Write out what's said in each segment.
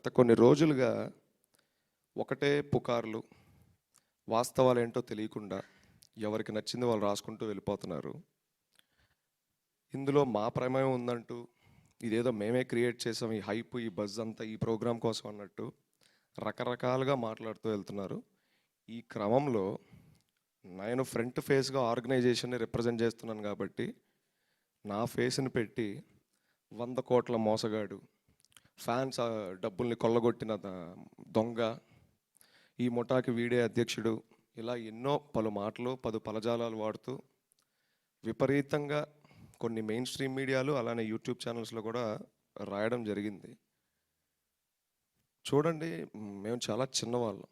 గత కొన్ని రోజులుగా ఒకటే పుకార్లు, వాస్తవాలేంటో తెలియకుండా ఎవరికి నచ్చింది వాళ్ళు రాసుకుంటూ వెళ్ళిపోతున్నారు. ఇందులో మా ప్రమేయం ఉందంటూ, ఇదేదో మేమే క్రియేట్ చేసాం, ఈ హైప్, ఈ బజ్ అంతా ఈ ప్రోగ్రాం కోసం అన్నట్టు రకరకాలుగా మాట్లాడుతూ వెళ్తున్నారు. ఈ క్రమంలో నేను ఫ్రంట్ ఫేస్గా ఆర్గనైజేషన్ని రిప్రజెంట్ చేస్తున్నాను కాబట్టి నా ఫేస్ని పెట్టి 100 కోట్ల మోసగాడు, ఫ్యాన్స్ డబ్బుల్ని కొల్లగొట్టిన దొంగ, ఈ ముఠాకి వీడే అధ్యక్షుడు, ఇలా ఎన్నో పలు మాటలు, పదజాలాలు వాడుతూ విపరీతంగా కొన్ని మెయిన్ స్ట్రీమ్ మీడియాలు అలానే యూట్యూబ్ ఛానల్స్లో కూడా రాయడం జరిగింది. చూడండి, మేము చాలా చిన్నవాళ్ళం.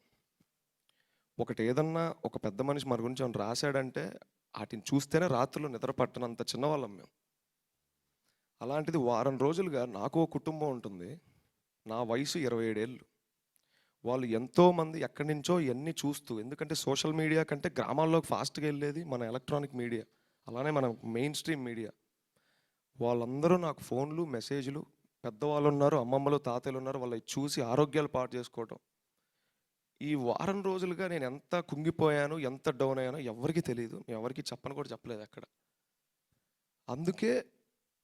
ఒకటి ఏదన్నా ఒక పెద్ద మనిషి మన గురించి ఏమైనా రాశాడంటే వాటిని చూస్తేనే రాత్రులు నిద్ర పట్టనంత చిన్నవాళ్ళం మేము. అలాంటిది వారం రోజులుగా నాకు కుటుంబం ఉంటుంది. నా వయసు 27 ఏళ్ళు. వాళ్ళు ఎంతోమంది ఎక్కడి నుంచో ఇవన్నీ చూస్తూ, ఎందుకంటే సోషల్ మీడియా కంటే గ్రామాల్లోకి ఫాస్ట్గా వెళ్ళేది మన ఎలక్ట్రానిక్ మీడియా, అలానే మన మెయిన్ స్ట్రీమ్ మీడియా. వాళ్ళందరూ నాకు ఫోన్లు, మెసేజ్లు, పెద్దవాళ్ళు ఉన్నారు, అమ్మమ్మలు, తాతయ్యలు ఉన్నారు, వాళ్ళని చూసి ఆరోగ్యాలు పాడు చేసుకోవటం. ఈ వారం రోజులుగా నేను ఎంత కుంగిపోయాను, ఎంత డౌన్ అయ్యానో ఎవరికి తెలియదు. ఎవరికి చెప్పను కూడా చెప్పలేదు ఎక్కడ. అందుకే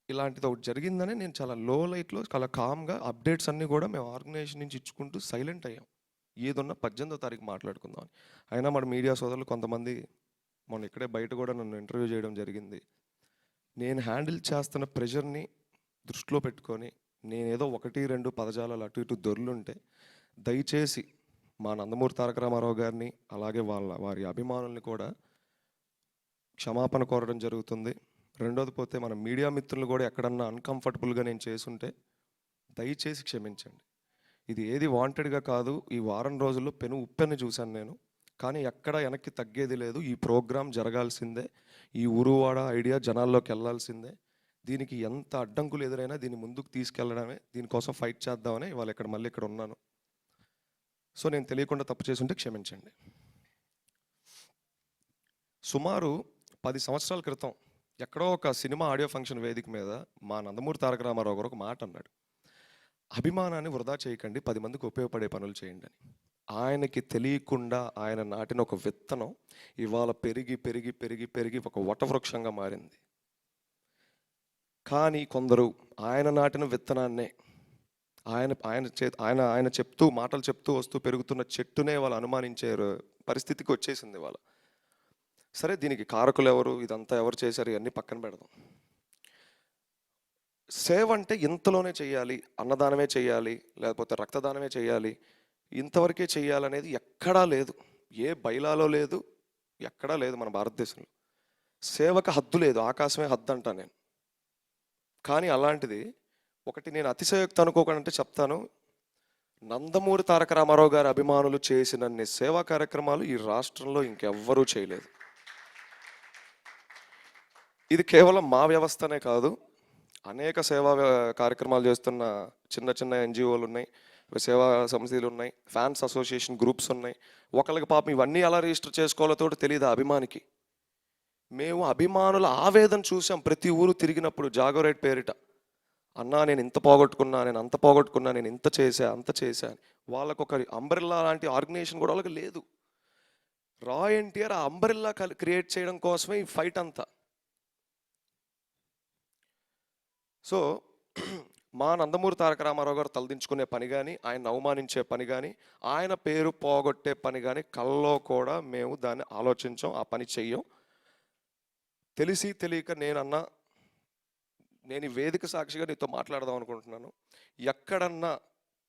ఇలాంటిది ఒకటి జరిగిందని నేను చాలా లో లైట్లో చాలా కామ్గా అప్డేట్స్ అన్నీ కూడా మేము ఆర్గనైజేషన్ నుంచి ఇచ్చుకుంటూ సైలెంట్ అయ్యాం. ఏదున్నా 18వ తారీఖు మాట్లాడుకుందాం. అయినా మన మీడియా సోదరులు కొంతమంది మొన్న ఇక్కడే బయట కూడా నన్ను ఇంటర్వ్యూ చేయడం జరిగింది. నేను హ్యాండిల్ చేస్తున్న ప్రెషర్ని దృష్టిలో పెట్టుకొని నేనేదో 1-2 పదజాలాలు అటు ఇటు దొర్లుంటే దయచేసి మా నందమూరి తారక రామారావు గారిని అలాగే వారి అభిమానుల్ని కూడా క్షమాపణ కోరడం జరుగుతుంది. రెండోది పోతే మన మీడియా మిత్రులు కూడా ఎక్కడన్నా అన్కంఫర్టబుల్గా నేను చేసుంటే దయచేసి క్షమించండి. ఇది ఏది వాంటెడ్గా కాదు. ఈ వారం రోజుల్లో ఉప్పెన్ని చూశాను నేను, కానీ ఎక్కడ వెనక్కి తగ్గేది లేదు. ఈ ప్రోగ్రాం జరగాల్సిందే. ఈ ఊరువాడ ఐడియా జనాల్లోకి వెళ్ళాల్సిందే. దీనికి ఎంత అడ్డంకులు ఎదురైనా దీన్ని ముందుకు తీసుకెళ్లడమే, దీనికోసం ఫైట్ చేద్దామని ఇవాళ మళ్ళీ ఇక్కడ ఉన్నాను. సో నేను తెలియకుండా తప్పు చేసుంటే క్షమించండి. సుమారు 10 సంవత్సరాల క్రితం ఎక్కడో ఒక సినిమా ఆడియో ఫంక్షన్ వేదిక మీద మా నందమూరి తారక రామారావు గారు ఒక మాట అన్నాడు. అభిమానాన్ని వృధా చేయకండి, 10 మందికి ఉపయోగపడే పనులు చేయండి అని. ఆయనకి తెలియకుండా ఆయన నాటిన ఒక విత్తనం ఇవాళ పెరిగి పెరిగి పెరిగి పెరిగి ఒక వటవృక్షంగా మారింది. కానీ కొందరు ఆయన నాటిన విత్తనాన్నే ఆయన చెప్తూ మాటలు చెప్తూ వస్తూ పెరుగుతున్న చెట్టునే వాళ్ళు అనుమానించే పరిస్థితికి వచ్చేసింది వాళ్ళ. సరే, దీనికి కారకులు ఎవరు, ఇదంతా ఎవరు చేశారు, ఇవన్నీ పక్కన పెడదాం. సేవ అంటే ఇంతలోనే చేయాలి, అన్నదానమే చేయాలి, లేకపోతే రక్తదానమే చేయాలి, ఇంతవరకే చేయాలనేది ఎక్కడా లేదు. ఏ బైలాలో లేదు, ఎక్కడా లేదు మన భారతదేశంలో. సేవకు హద్దు లేదు, ఆకాశమే హద్దు అంటా నేను. కానీ అలాంటిది ఒకటి నేను అతిశయోక్తి అనుకోకుండా చెప్తాను. నందమూరి తారక రామారావు గారి అభిమానులు చేసినన్ని సేవా కార్యక్రమాలు ఈ రాష్ట్రంలో ఇంకెవ్వరూ చేయలేదు. ఇది కేవలం మా వ్యవస్థనే కాదు, అనేక సేవా కార్యక్రమాలు చేస్తున్న చిన్న చిన్న ఎన్జిఓలు ఉన్నాయి, సేవా సమితిలు ఉన్నాయి, ఫ్యాన్స్ అసోసియేషన్ గ్రూప్స్ ఉన్నాయి. ఒకరికి పాపం ఇవన్నీ ఎలా రిజిస్టర్ చేసుకోవాలో తోటి తెలియదు అభిమానికి. మేము అభిమానుల ఆవేదన చూసాం ప్రతి ఊరు తిరిగినప్పుడు. జాగోరైట్ పేరిట, అన్నా నేను ఇంత పోగొట్టుకున్నా, నేను అంత పోగొట్టుకున్నా, నేను ఇంత చేశా అంత చేశా అని. వాళ్ళకు ఒక అంబ్రెల్లా లాంటి ఆర్గనైజేషన్ కూడా వాళ్ళకి లేదు. రా ఎన్టీఆర్ ఆ అంబ్రెల్లా క్రియేట్ చేయడం కోసమే ఈ ఫైట్ అంతా. సో మా నందమూరి తారక రామారావు గారు తలదించుకునే పని కానీ, ఆయన అవమానించే పని కానీ, ఆయన పేరు పోగొట్టే పని కానీ కల్లో కూడా మేము దాన్ని ఆలోచించాం, ఆ పని చెయ్యం. తెలిసి తెలియక నేను ఈ వేదిక సాక్షిగా నీతో మాట్లాడదాం అనుకుంటున్నాను. ఎక్కడన్నా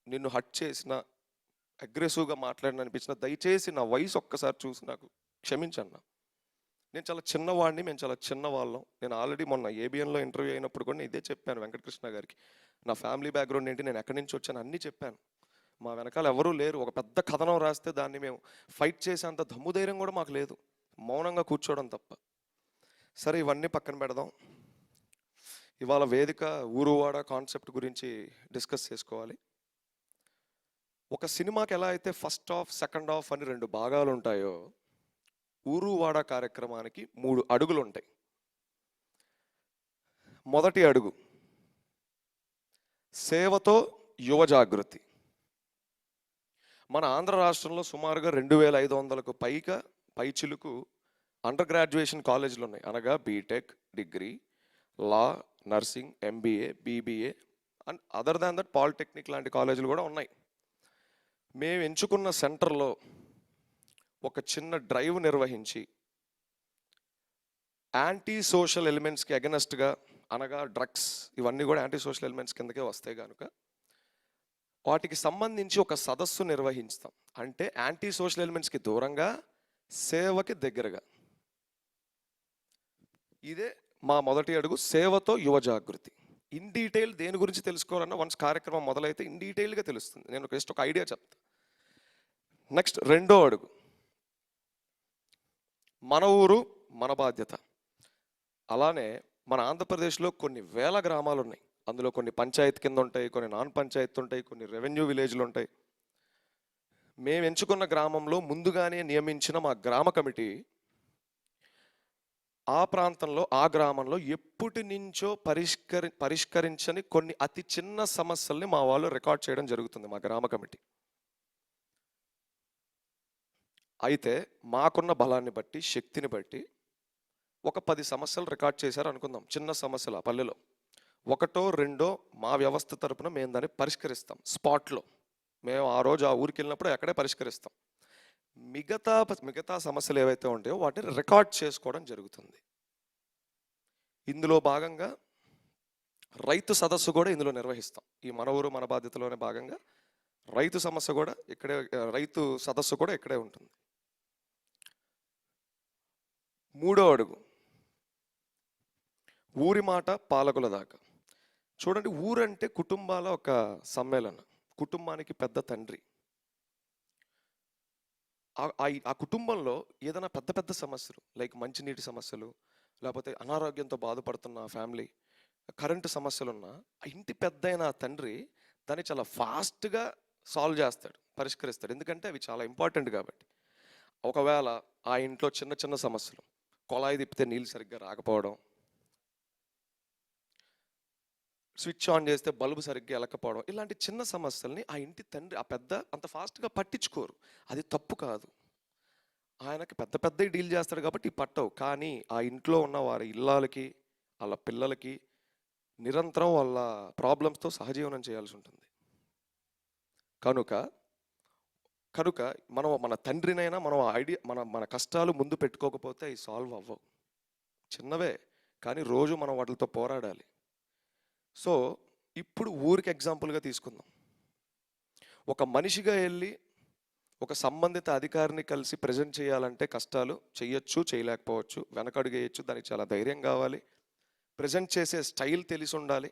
నిన్ను హట్ చేసినా, అగ్రెసివ్గా మాట్లాడిన అనిపించిన దయచేసి నా వయసు ఒక్కసారి చూసి నాకు క్షమించన్నా. నేను చాలా చిన్నవాడిని, మేము చాలా చిన్నవాళ్ళం. నేను ఆల్రెడీ మొన్న ఏబిఎన్లో ఇంటర్వ్యూ అయినప్పుడు కూడా ఇదే చెప్పాను వెంకటకృష్ణ గారికి. నా ఫ్యామిలీ బ్యాక్గ్రౌండ్ ఏంటి, నేను ఎక్కడి నుంచి వచ్చాను అన్నీ చెప్పాను. మా వెనకాల ఎవరూ లేరు. ఒక పెద్ద కథనం రాస్తే దాన్ని మేము ఫైట్ చేసేంత దమ్ము ధైర్యం కూడా మాకు లేదు, మౌనంగా కూర్చోవడం తప్ప. సరే, ఇవన్నీ పక్కన పెడదాం. ఇవాళ వేదిక ఊరువాడ కాన్సెప్ట్ గురించి డిస్కస్ చేసుకోవాలి. ఒక సినిమాకి ఎలా అయితే ఫస్ట్ హాఫ్, సెకండ్ హాఫ్ అని 2 భాగాలు ఉంటాయో, ఊరువాడ కార్యక్రమానికి 3 అడుగులు ఉంటాయి. మొదటి అడుగు సేవతో యువ జాగృతి. మన ఆంధ్ర రాష్ట్రంలో సుమారుగా 2500కు పైచిలుకు అండర్ గ్రాడ్యుయేషన్ కాలేజీలు ఉన్నాయి. అనగా BTech, degree, law, nursing, MBA, BBA and other than that polytechnic లాంటి కాలేజీలు కూడా ఉన్నాయి. మేము ఎంచుకున్న సెంటర్లో ఒక చిన్న డ్రైవ్ నిర్వహించి యాంటీ సోషల్ ఎలిమెంట్స్కి అగెనెస్ట్గా, అనగా డ్రగ్స్ ఇవన్నీ కూడా యాంటీ సోషల్ ఎలిమెంట్స్ కిందకే వస్తాయి కనుక వాటికి సంబంధించి ఒక సదస్సు నిర్వహిస్తాం. అంటే యాంటీ సోషల్ ఎలిమెంట్స్కి దూరంగా, సేవకి దగ్గరగా. ఇదే మా మొదటి అడుగు, సేవతో యువ జాగృతి. ఇన్ డీటెయిల్ దేని గురించి తెలుసుకోవాలన్నా వన్స్ కార్యక్రమం మొదలైతే ఇన్ డీటెయిల్గా తెలుస్తుంది. నేను జస్ట్ ఒక ఐడియా చెప్తా. నెక్స్ట్ రెండో అడుగు, మన ఊరు మన బాధ్యత. అలానే మన ఆంధ్రప్రదేశ్లో కొన్ని వేల గ్రామాలు ఉన్నాయి. అందులో కొన్ని పంచాయత్ కింద ఉంటాయి, కొన్ని నాన్ పంచాయత్ ఉంటాయి, కొన్ని రెవెన్యూ విలేజ్లు ఉంటాయి. మేము ఎంచుకున్న గ్రామంలో ముందుగానే నియమించిన మా గ్రామ కమిటీ ఆ ప్రాంతంలో, ఆ గ్రామంలో ఎప్పటి నుంచో పరిష్కరించని కొన్ని అతి చిన్న సమస్యల్ని మా వాళ్ళు రికార్డ్ చేయడం జరుగుతుంది, మా గ్రామ కమిటీ. అయితే మాకున్న బలాన్ని బట్టి, శక్తిని బట్టి ఒక 10 సమస్యలు రికార్డ్ చేశారు అనుకుందాం. చిన్న సమస్యలు ఆ పల్లెలో ఒకటో రెండో మా వ్యవస్థ తరపున మేము దాన్ని పరిష్కరిస్తాం స్పాట్లో. మేము ఆ రోజు ఆ ఊరికి వెళ్ళినప్పుడు అక్కడే పరిష్కరిస్తాం. మిగతా సమస్యలు ఏవైతే ఉంటాయో వాటిని రికార్డ్ చేసుకోవడం జరుగుతుంది. ఇందులో భాగంగా రైతు సదస్సు కూడా ఇందులో నిర్వహిస్తాం. ఈ మన ఊరు మన బాధ్యతలోనే భాగంగా రైతు సమస్య కూడా ఇక్కడే, రైతు సదస్సు కూడా ఇక్కడే ఉంటుంది. మూడో అడుగు, ఊరి మాట పాలకుల దాకా. చూడండి, ఊరంటే కుటుంబాల ఒక సమ్మేళనం. కుటుంబానికి పెద్ద తండ్రి. ఆ కుటుంబంలో ఏదైనా పెద్ద పెద్ద సమస్యలు, లైక్ మంచినీటి సమస్యలు, లేకపోతే అనారోగ్యంతో బాధపడుతున్న ఫ్యామిలీ, కరెంటు సమస్యలున్నా ఆ ఇంటి పెద్దయిన తండ్రి దాన్ని చాలా ఫాస్ట్గా సాల్వ్ చేస్తాడు, పరిష్కరిస్తాడు. ఎందుకంటే అవి చాలా ఇంపార్టెంట్ కాబట్టి. ఒకవేళ ఆ ఇంట్లో చిన్న చిన్న సమస్యలు, కొలాయి తిప్పితే నీళ్ళు సరిగ్గా రాకపోవడం, స్విచ్ ఆన్ చేస్తే బల్బు సరిగ్గా వెళ్ళకపోవడం, ఇలాంటి చిన్న సమస్యల్ని ఆ ఇంటి తండ్రి, ఆ పెద్ద అంత ఫాస్ట్గా పట్టించుకోరు. అది తప్పు కాదు. ఆయనకి పెద్ద పెద్దవి డీల్ చేస్తాడు కాబట్టి పట్టవు. కానీ ఆ ఇంట్లో ఉన్న వారి ఇళ్ళకి, వాళ్ళ పిల్లలకి నిరంతరం వాళ్ళ ప్రాబ్లమ్స్తో సహజీవనం చేయాల్సి ఉంటుంది. కనుక మనం మన తండ్రినైనా మనం మన కష్టాలు ముందు పెట్టుకోకపోతే అవి సాల్వ్ అవ్వవు. చిన్నవే కానీ రోజు మనం వాటితో పోరాడాలి. సో ఇప్పుడు ఊరికి ఎగ్జాంపుల్గా తీసుకుందాం. ఒక మనిషిగా వెళ్ళి ఒక సంబంధిత అధికారిని కలిసి ప్రజెంట్ చేయాలంటే కష్టాలు, చేయొచ్చు, చేయలేకపోవచ్చు, వెనకడుగు వేయచ్చు, దానికి చాలా ధైర్యం కావాలి, ప్రజెంట్ చేసే స్టైల్ తెలిసి ఉండాలి.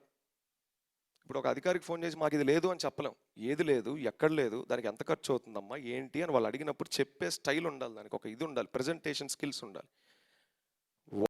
ఇప్పుడు ఒక అధికారికి ఫోన్ చేసి మాకు ఇది లేదు అని చెప్పలేం. ఏది లేదు, ఎక్కడ లేదు, దానికి ఎంత ఖర్చు అవుతుందమ్మా, ఏంటి అని వాళ్ళు అడిగినప్పుడు చెప్పే స్టైల్ ఉండాలి, దానికి ఒక ఇది ఉండాలి, ప్రజెంటేషన్ స్కిల్స్ ఉండాలి.